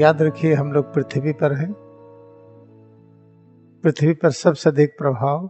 याद रखिए, हम लोग पृथ्वी पर हैं। पृथ्वी पर सबसे अधिक प्रभाव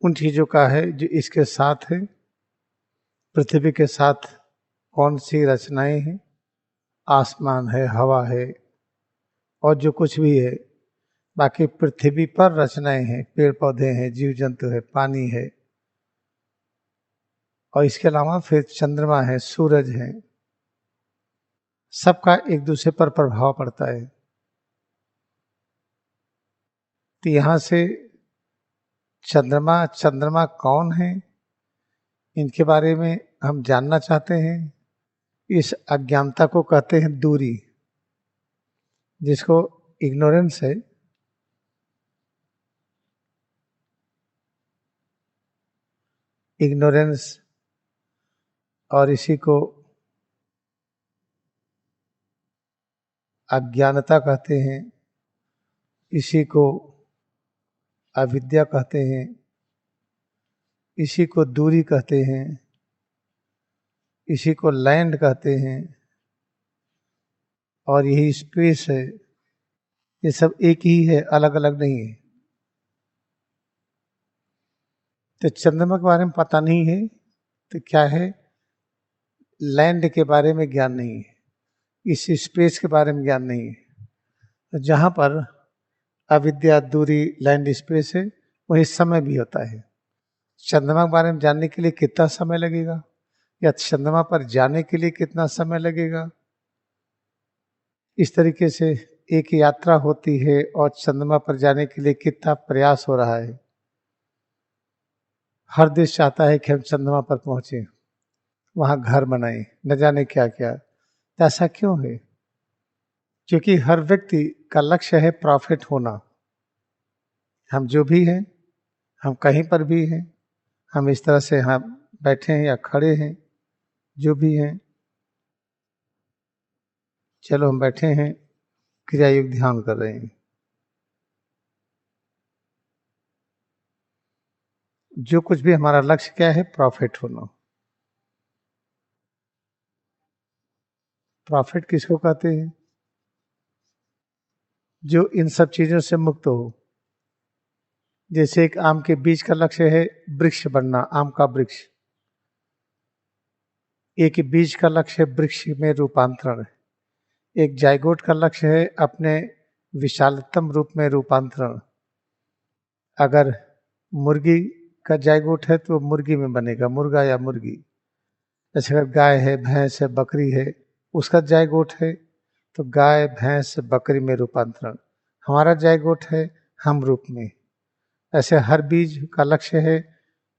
उन चीजों का है जो इसके साथ है। पृथ्वी के साथ कौन सी रचनाएं हैं? आसमान है, हवा है और जो कुछ भी है। बाकी पृथ्वी पर रचनाएं हैं, पेड़ पौधे हैं, जीव जंतु है, पानी है, और इसके अलावा फिर चंद्रमा है, सूरज है। सबका एक दूसरे पर प्रभाव पड़ता है। तो यहां से चंद्रमा कौन है, इनके बारे में हम जानना चाहते हैं। इस अज्ञानता को कहते हैं दूरी, जिसको इग्नोरेंस है। इग्नोरेंस, और इसी को अज्ञानता कहते हैं, इसी को अविद्या कहते हैं, इसी को दूरी कहते हैं, इसी को लैंड कहते हैं, और यही स्पेस है। ये सब एक ही है, अलग अलग नहीं है। तो चंद्रमा के बारे में पता नहीं है तो क्या है? लैंड के बारे में ज्ञान नहीं है, इस स्पेस के बारे में ज्ञान नहीं है। तो जहां पर अविद्या, दूरी, लैंड, स्पेस है, वही समय भी होता है। चंद्रमा के बारे में जानने के लिए कितना समय लगेगा, या चंद्रमा पर जाने के लिए कितना समय लगेगा? इस तरीके से एक यात्रा होती है, और चंद्रमा पर जाने के लिए कितना प्रयास हो रहा है। हर देश चाहता है कि हम चंद्रमा पर पहुंचे, वहां घर बनाए, न जाने क्या क्या। तो ऐसा क्यों है? क्योंकि हर व्यक्ति का लक्ष्य है प्रॉफिट होना। हम जो भी हैं, हम कहीं पर भी हैं, हम इस तरह से हम बैठे हैं या खड़े हैं, जो भी हैं, चलो हम बैठे हैं, क्रिया योग ध्यान कर रहे हैं। जो कुछ भी हमारा लक्ष्य क्या है? प्रॉफिट होना। प्रॉफिट किसको कहते हैं? जो इन सब चीजों से मुक्त हो। जैसे एक आम के बीज का लक्ष्य है वृक्ष बनना, आम का वृक्ष। एक बीज का लक्ष्य है वृक्ष में रूपांतरण। एक जायगोट का लक्ष्य है अपने विशालतम रूप में रूपांतरण। अगर मुर्गी का जायगोट है तो मुर्गी में बनेगा, मुर्गा या मुर्गी। जैसे अगर गाय है, भैंस है, बकरी है, उसका जायगोट है तो गाय, भैंस, बकरी में रूपांतरण। हमारा जायगोट है हम रूप में। ऐसे हर बीज का लक्ष्य है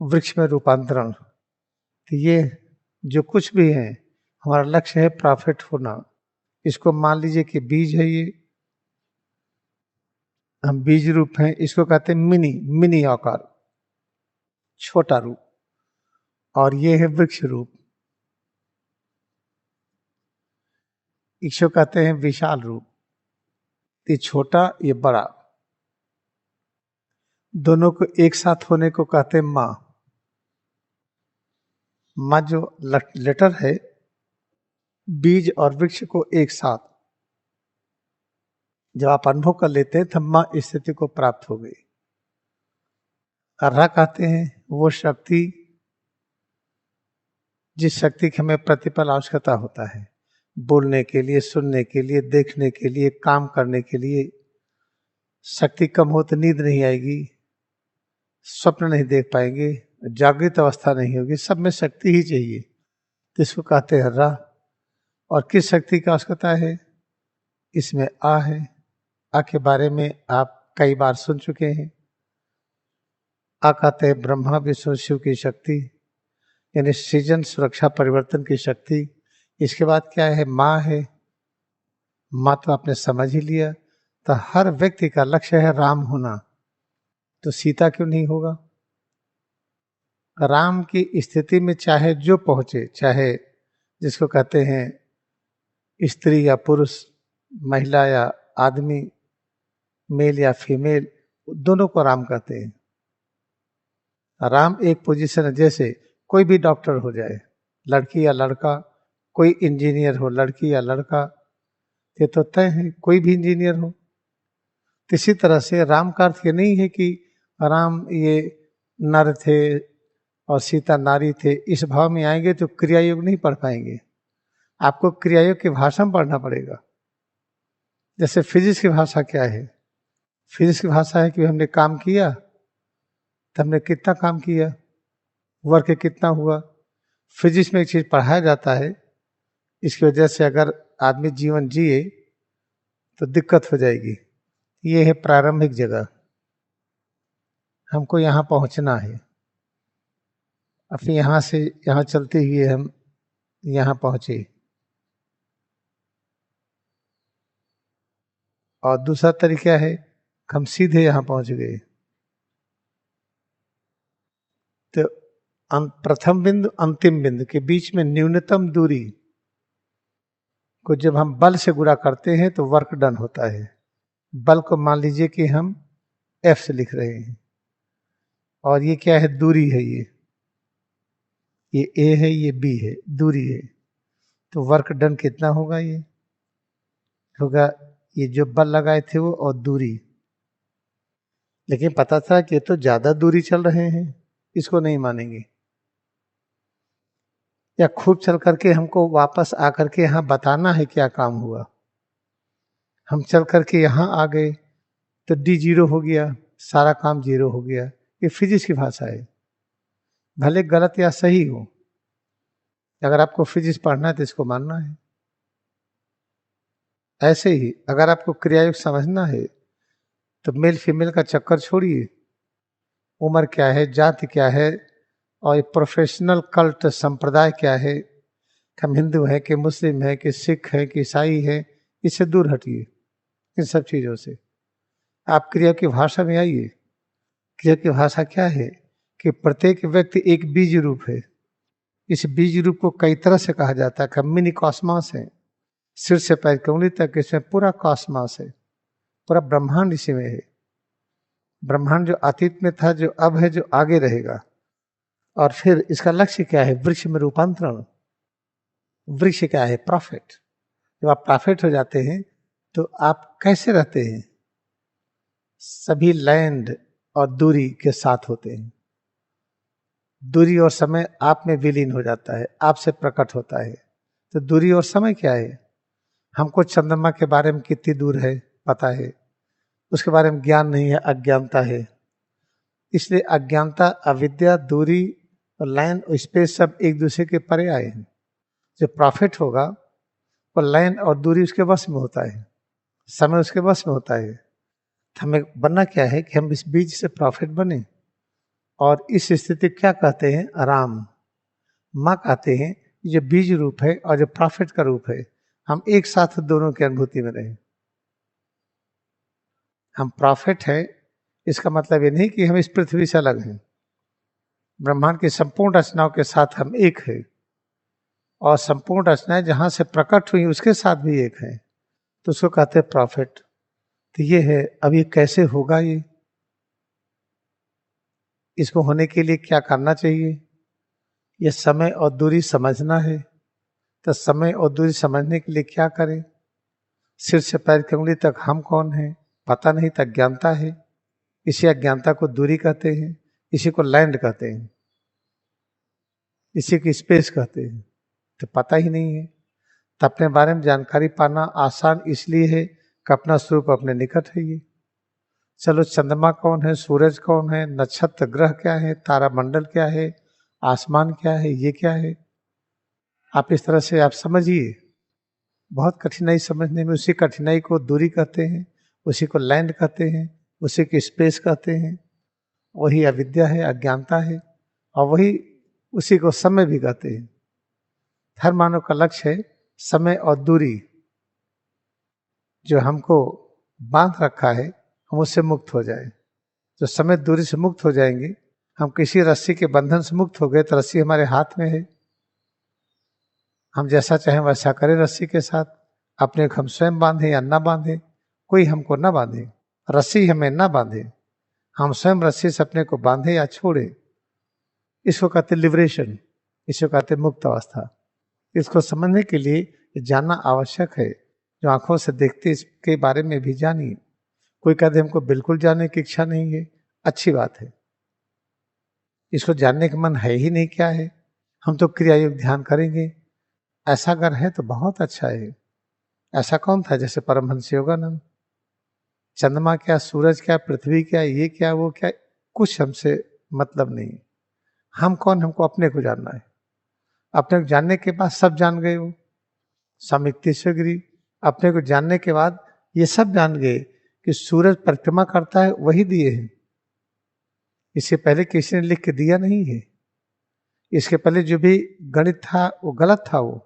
वृक्ष में रूपांतरण। तो ये जो कुछ भी है, हमारा लक्ष्य है प्रॉफिट होना। इसको मान लीजिए कि बीज है, ये हम बीज रूप हैं। इसको कहते हैं मिनी आकार, छोटा रूप, और ये है वृक्ष रूप। इसको कहते हैं विशाल रूप। ये छोटा, ये बड़ा, दोनों को एक साथ होने को कहते हैं माँ। माँ जो लेटर है, बीज और वृक्ष को एक साथ जब आप अनुभव कर लेते हैं, तब माँ स्थिति को प्राप्त हो गई। अर्रा कहते हैं वो शक्ति जिस शक्ति की हमें प्रतिपल आवश्यकता होता है, बोलने के लिए, सुनने के लिए, देखने के लिए, काम करने के लिए। शक्ति कम हो तो नींद नहीं आएगी, स्वप्न नहीं देख पाएंगे, जागृत अवस्था नहीं होगी। सब में शक्ति ही चाहिए, तो इसको कहते हैं अर्रा। और किस शक्ति की आवश्यकता है? इसमें आ है। आ के बारे में आप कई बार सुन चुके हैं। आ कहते हैं ब्रह्मा, विष्णु, शिव की शक्ति, यानी सृजन, सुरक्षा, परिवर्तन की शक्ति। इसके बाद क्या है? माँ है। माँ तो आपने समझ ही लिया। तो हर व्यक्ति का लक्ष्य है राम होना, तो सीता क्यों नहीं होगा? राम की स्थिति में चाहे जो पहुंचे, चाहे जिसको कहते हैं स्त्री या पुरुष, महिला या आदमी, मेल या फीमेल, दोनों को राम कहते हैं। राम एक पोजीशन है। जैसे कोई भी डॉक्टर हो जाए, लड़की या लड़का, कोई इंजीनियर हो, लड़की या लड़का, ये तो तय है, कोई भी इंजीनियर हो। तो इसी तरह से राम का अर्थ ये नहीं है कि राम ये नर थे और सीता नारी थे। इस भाव में आएंगे तो क्रियायोग नहीं पढ़ पाएंगे, आपको क्रियायोग की भाषा में पढ़ना पड़ेगा। जैसे फिजिक्स की भाषा क्या है? फिजिक्स की भाषा है कि हमने काम किया तो हमने कितना काम किया, वर्क कितना हुआ। फिजिक्स में एक चीज पढ़ाया जाता है, इसकी वजह से अगर आदमी जीवन जिए तो दिक्कत हो जाएगी। ये है प्रारंभिक जगह, हमको यहाँ पहुंचना है। अब यहाँ से यहाँ चलते हुए हम यहाँ पहुंचे, और दूसरा तरीका है हम सीधे यहाँ पहुंच गए। तो प्रथम बिंदु अंतिम बिंदु के बीच में न्यूनतम दूरी को जब हम बल से गुणा करते हैं तो वर्क डन होता है। बल को मान लीजिए कि हम F से लिख रहे हैं, और ये क्या है? दूरी है। ये A है, ये B है, दूरी है। तो वर्क डन कितना होगा? ये होगा ये जो बल लगाए थे वो और दूरी। लेकिन पता था कि ये तो ज्यादा दूरी चल रहे हैं, इसको नहीं मानेंगे। या खूब चल करके हमको वापस आकर के यहाँ बताना है क्या काम हुआ। हम चल करके यहाँ आ गए तो D जीरो हो गया, सारा काम जीरो हो गया। ये फिजिक्स की भाषा है, भले गलत या सही हो। अगर आपको फिजिक्स पढ़ना है तो इसको मानना है। ऐसे ही अगर आपको क्रियायोग समझना है तो मेल फीमेल का चक्कर छोड़िए। उम्र क्या है, जाति क्या है, और प्रोफेशनल कल्ट संप्रदाय क्या है, हम हिंदू हैं कि मुस्लिम है कि सिख है कि ईसाई है, इससे दूर हटिए। इन सब चीजों से आप क्रिया की भाषा में आइए। क्रिया की भाषा क्या है कि प्रत्येक व्यक्ति एक बीज रूप है। इस बीज रूप को कई तरह से कहा जाता है। मिनी कॉस्मॉस है, सिर से पैर की उंगली तक इसमें पूरा कॉस्मॉस है, पूरा ब्रह्मांड इसी में है। ब्रह्मांड जो अतीत में था, जो अब है, जो आगे रहेगा। और फिर इसका लक्ष्य क्या है? वृक्ष में रूपांतरण। वृक्ष क्या है? प्रॉफिट। जब आप प्रॉफिट हो जाते हैं तो आप कैसे रहते हैं? सभी लैंड और दूरी के साथ होते हैं। दूरी और समय आप में विलीन हो जाता है, आपसे प्रकट होता है। तो दूरी और समय क्या है? हमको चंद्रमा के बारे में कितनी दूर है पता है, उसके बारे में ज्ञान नहीं है, अज्ञानता है। इसलिए अज्ञानता, अविद्या, दूरी और लाइन और स्पेस सब एक दूसरे के परे आए हैं। जो प्रॉफिट होगा वो लाइन और दूरी उसके वश में होता है, समय उसके वश में होता है। हमें बनना क्या है कि हम इस बीज से प्रॉफिट बने। और इस स्थिति क्या कहते हैं? आराम। माँ कहते हैं जो बीज रूप है और जो प्रॉफिट का रूप है, हम एक साथ दोनों की अनुभूति में रहें। हम प्रॉफिट है, इसका मतलब ये नहीं कि हम इस पृथ्वी से अलग हैं। ब्रह्मांड की संपूर्ण रचनाओं के साथ हम एक है, और संपूर्ण रचनाएं जहां से प्रकट हुई उसके साथ भी एक है। तो उसको कहते हैं प्रॉफिट। तो ये है। अब ये कैसे होगा? ये इसको होने के लिए क्या करना चाहिए? ये समय और दूरी समझना है। तो समय और दूरी समझने के लिए क्या करें? सिर से पैर की उंगली तक हम कौन हैं पता नहीं, तो अज्ञानता है। इसी अज्ञानता को दूरी कहते हैं, इसी को लैंड कहते हैं, इसी की स्पेस कहते हैं। तो पता ही नहीं है। तो अपने बारे में जानकारी पाना आसान इसलिए है कि अपना स्वरूप अपने निकट है। ये चलो, चंद्रमा कौन है, सूरज कौन है, नक्षत्र ग्रह क्या है, तारा मंडल क्या है, आसमान क्या है, ये क्या है, आप इस तरह से आप समझिए। बहुत कठिनाई समझने में, उसी कठिनाई को दूरी कहते हैं, उसी को लैंड कहते हैं, उसी की स्पेस कहते हैं। वही अविद्या है, अज्ञानता है, और वही उसी को समय भी कहते हैं। हर मानव का लक्ष्य है समय और दूरी जो हमको बांध रखा है, हम उससे मुक्त हो जाए। जो समय दूरी से मुक्त हो जाएंगे, हम किसी रस्सी के बंधन से मुक्त हो गए तो रस्सी हमारे हाथ में है। हम जैसा चाहें वैसा करें रस्सी के साथ। अपने को हम स्वयं बांधे या ना बांधे, कोई हमको ना बांधे, रस्सी हमें ना बांधे, हम स्वयं रस्सी से अपने को बांधे या छोड़े। इसको कहते लिबरेशन, इसको कहते मुक्त अवस्था। इसको समझने के लिए जानना आवश्यक है। जो आंखों से देखते इसके बारे में भी जानिए। कोई कहते हमको बिल्कुल जानने की इच्छा नहीं है, अच्छी बात है। इसको जानने का मन है ही नहीं, क्या है? हम तो क्रिया योग ध्यान करेंगे, ऐसा अगर है तो बहुत अच्छा है। ऐसा कौन था? जैसे परमहंस योगानंद। चंद्रमा क्या, सूरज क्या, पृथ्वी क्या, ये क्या, वो क्या, कुछ हमसे मतलब नहीं। हम कौन? हमको अपने को जानना है। अपने को जानने के बाद सब जान गए। वो स्वामी तीर्थगिरी अपने को जानने के बाद ये सब जान गए कि सूरज परिक्रमा करता है, वही दिए हैं। इससे पहले किसी ने लिख के दिया नहीं है। इसके पहले जो भी गणित था वो गलत था, वो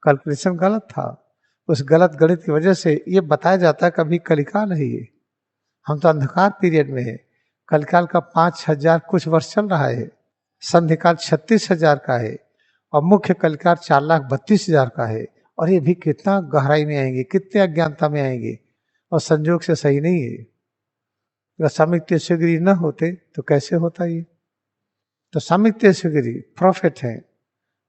कैलकुलेशन गलत था। उस गलत गणित की वजह से ये बताया जाता है कभी कलिकाल है ये। हम तो अंधकार पीरियड में है। कलिकाल का 5000 कुछ वर्ष चल रहा है, संधिकाल 36,000 का है और मुख्य कलिकाल 4,32,000 का है। और ये भी कितना गहराई में आएंगे, कितने अज्ञानता में आएंगे, और संजोग से सही नहीं है। अगर स्वामी तीर्थगिरी न होते तो कैसे होता ये? तो स्वामी तीर्थगिरी प्रॉफिट है,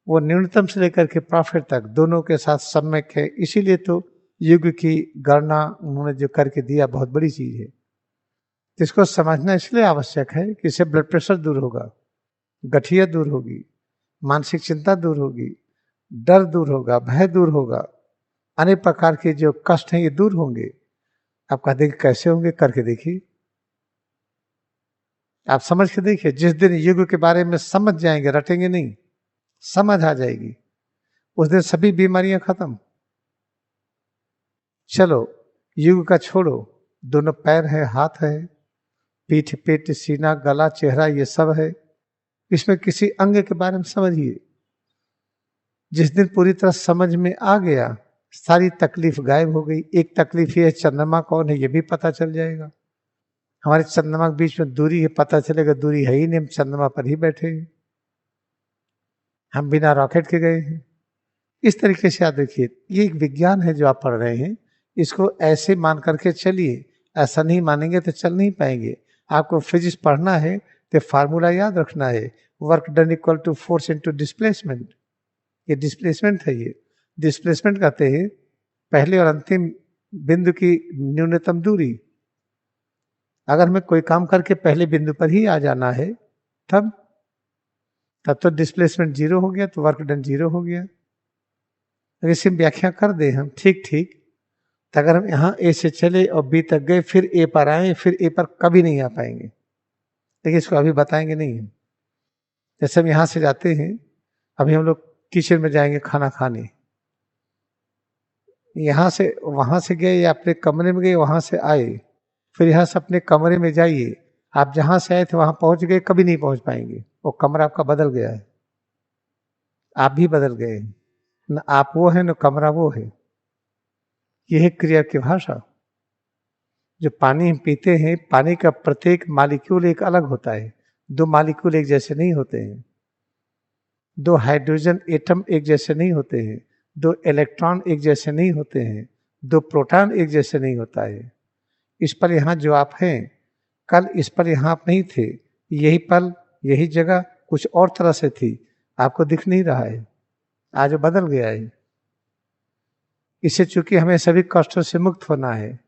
वो न्यूनतम से लेकर के प्रॉफिट तक दोनों के साथ सम्यक है। इसीलिए तो युग की गणना उन्होंने जो करके दिया बहुत बड़ी चीज है। इसको समझना इसलिए आवश्यक है कि इससे ब्लड प्रेशर दूर होगा, गठिया दूर होगी, मानसिक चिंता दूर होगी, डर दूर होगा, भय दूर होगा, अनेक प्रकार के जो कष्ट हैं ये दूर होंगे। आप कहते हैं कैसे होंगे? करके देखिए, आप समझ के देखिए। जिस दिन युग के बारे में समझ जाएंगे, रटेंगे नहीं, समझ आ जाएगी, उस दिन सभी बीमारियां खत्म। चलो युग का छोड़ो, दोनों पैर है, हाथ है, पीठ, पेट, सीना, गला, चेहरा, ये सब है। इसमें किसी अंग के बारे में समझिए। जिस दिन पूरी तरह समझ में आ गया, सारी तकलीफ गायब हो गई। एक तकलीफ ये है चंद्रमा कौन है ये भी पता चल जाएगा। हमारे चंद्रमा के बीच में दूरी है, पता चलेगा दूरी है ही नहीं, हम चंद्रमा पर ही बैठे हैं, हम बिना रॉकेट के गए हैं। इस तरीके से आप देखिए, ये एक विज्ञान है जो आप पढ़ रहे हैं, इसको ऐसे मान करके चलिए। ऐसा नहीं मानेंगे तो चल नहीं पाएंगे। आपको फिजिक्स पढ़ना है तो फार्मूला याद रखना है, work done equal to force into displacement. ये डिस्प्लेसमेंट है। ये डिस्प्लेसमेंट कहते हैं पहले और अंतिम बिंदु की न्यूनतम दूरी। अगर हमें कोई काम करके पहले बिंदु पर ही आ जाना है तब तो डिस्प्लेसमेंट 0 हो गया, तो वर्क डन 0 हो गया। अगर इसे व्याख्या कर दे हम ठीक ठीक, तो अगर हम यहाँ ए से चले और बी तक गए, फिर ए पर आए, फिर ए पर कभी नहीं आ पाएंगे। लेकिन इसको अभी बताएंगे नहीं हम। जैसे हम यहाँ से जाते हैं, अभी हम लोग किचन में जाएंगे खाना खाने, यहाँ से वहां से गए या अपने कमरे में गए, वहां से आए, फिर यहाँ से अपने कमरे में जाइए। आप जहां से आए थे वहां पहुंच गए, कभी नहीं पहुंच पाएंगे। वो कमरा आपका बदल गया है, आप भी बदल गए। न आप वो है न कमरा वो है। यह है क्रिया की भाषा। जो पानी हम पीते हैं, पानी का प्रत्येक मालिक्यूल एक अलग होता है। दो मालिक्यूल एक जैसे नहीं होते हैं, दो हाइड्रोजन एटम एक जैसे नहीं होते हैं, दो इलेक्ट्रॉन एक जैसे नहीं होते हैं, दो प्रोटॉन एक जैसे नहीं होता है। इस पल यहाँ जो आप हैं, कल इस पल यहाँ आप नहीं थे। यही पल यही जगह कुछ और तरह से थी, आपको दिख नहीं रहा है, आज बदल गया है। इससे चूंकि हमें सभी कष्टों से मुक्त होना है,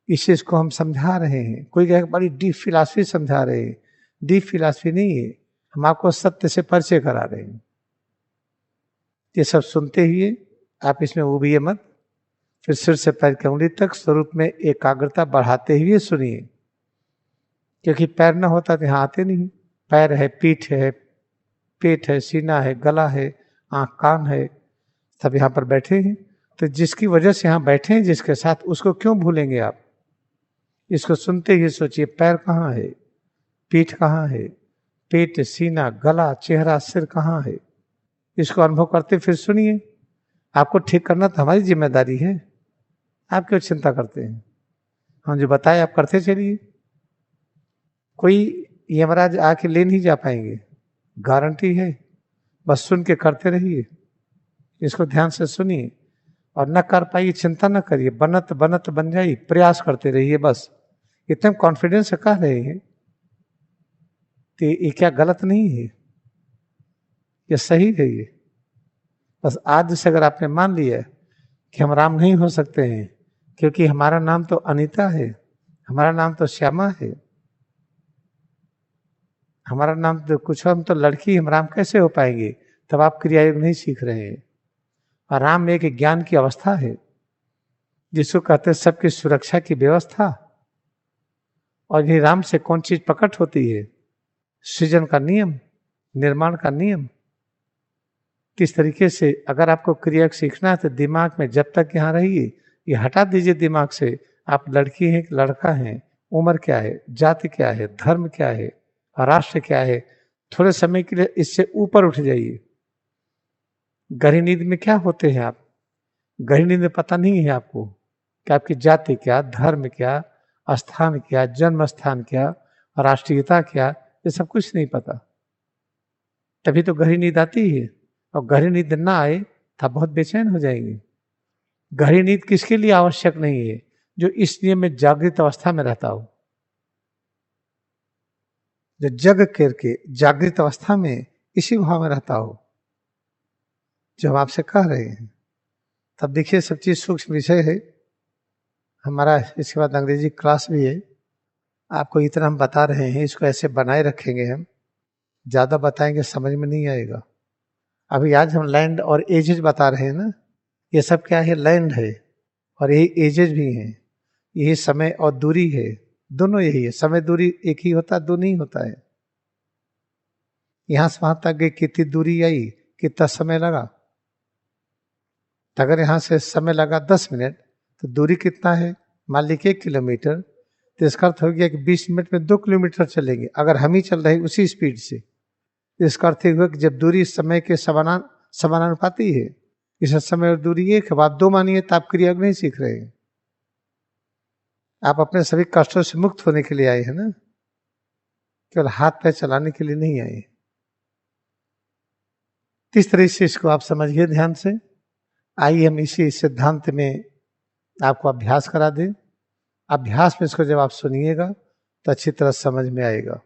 इस चीज को हम समझा रहे हैं। कोई कहे बड़ी डीप फिलॉसफी समझा रहे हैं, डीप फिलॉसफी नहीं है, हम आपको सत्य से परिचय करा रहे हैं। ये सब सुनते हुए आप इसमें उबिए मत, फिर सिर से पैर की उंगली तक स्वरूप में एकाग्रता बढ़ाते हुए सुनिए। क्योंकि पैर न होता तो यहाँ आते नहीं। पैर है, पीठ है, पेट है, सीना है, गला है, आंख कान है, सब यहाँ पर बैठे हैं। तो जिसकी वजह से यहाँ बैठे हैं जिसके साथ, उसको क्यों भूलेंगे आप? इसको सुनते ही सोचिए, पैर कहाँ है, पीठ कहाँ है, पेट, सीना, गला, चेहरा, सिर कहाँ है। इसको अनुभव करते फिर सुनिए। आपको ठीक करना तो हमारी जिम्मेदारी है, आप क्यों चिंता करते हैं? हम जो बताए आप करते चलिए। कोई यमराज आके ले नहीं जा पाएंगे, गारंटी है। बस सुन के करते रहिए, इसको ध्यान से सुनिए। और न कर पाइए चिंता न करिए, बनत बनत बन जाइए, प्रयास करते रहिए। बस इतने कॉन्फिडेंस से कह रहे हैं तो ये क्या गलत नहीं है, ये सही है। बस आज से अगर आपने मान लिया कि हम राम नहीं हो सकते हैं, क्योंकि हमारा नाम तो अनीता है, हमारा नाम तो श्यामा है, हमारा नाम तो कुछ, हम तो लड़की, हम राम कैसे हो पाएंगे? तब आप क्रिया योग नहीं सीख रहे हैं। और राम एक ज्ञान की अवस्था है जिसको कहते हैं सबकी सुरक्षा की व्यवस्था। और ये राम से कौन चीज प्रकट होती है? सृजन का नियम, निर्माण का नियम। किस तरीके से अगर आपको क्रिया सीखना है तो दिमाग में जब तक यहाँ रहिए, ये हटा दीजिए दिमाग से, आप लड़की हैं कि लड़का हैं, उम्र क्या है, जाति क्या है, धर्म क्या है, राष्ट्र क्या है, थोड़े समय के लिए इससे ऊपर उठ जाइए। गहरी नींद में क्या होते हैं आप? गहरी नींद में पता नहीं है आपको कि आपकी जाति क्या, धर्म क्या, स्थान क्या, जन्म स्थान क्या, राष्ट्रीयता क्या, ये सब कुछ नहीं पता। तभी तो गहरी नींद आती है। और गहरी नींद ना आए तो आप बहुत बेचैन हो जाएंगे। गहरी नींद किसके लिए आवश्यक नहीं है? जो इस नियम में जागृत अवस्था में रहता हो, जो जग करके जागृत अवस्था में इसी भाव में रहता हो जो हम आपसे कह रहे हैं। तब देखिए सब चीज सूक्ष्म विषय है हमारा। इसके बाद अंग्रेजी क्लास भी है। आपको इतना हम बता रहे हैं, इसको ऐसे बनाए रखेंगे हम, ज्यादा बताएंगे समझ में नहीं आएगा। अभी आज हम लैंड और एजेज बता रहे हैं ना, ये सब क्या है? लैंड है और यही एजेज भी हैं। यही समय और दूरी है, दोनों यही है। समय दूरी एक ही होता है, दो नहीं होता है। यहां से वहां तक गई, कितनी दूरी आई, कितना समय लगा? तो अगर यहां से समय लगा 10 मिनट तो दूरी कितना है? मान लीजिए 1 किलोमीटर, तो इसका अर्थ हो गया कि 20 मिनट में 2 किलोमीटर चलेंगे अगर हम ही चल रहे उसी स्पीड से। इसका अर्थ हुआ कि जब दूरी समय के समानुपाती है, इस समय और दूरी एक है, आप 2 मानिए तो आप क्रिया नहीं सीख रहे हैं। आप अपने सभी कष्टों से मुक्त होने के लिए आए हैं ना, केवल हाथ पैर चलाने के लिए नहीं आए। किस तरह से इसको आप समझिए ध्यान से। आइए हम इसी सिद्धांत में आपको अभ्यास करा दें। अभ्यास में इसको जब आप सुनिएगा तो अच्छी तरह समझ में आएगा।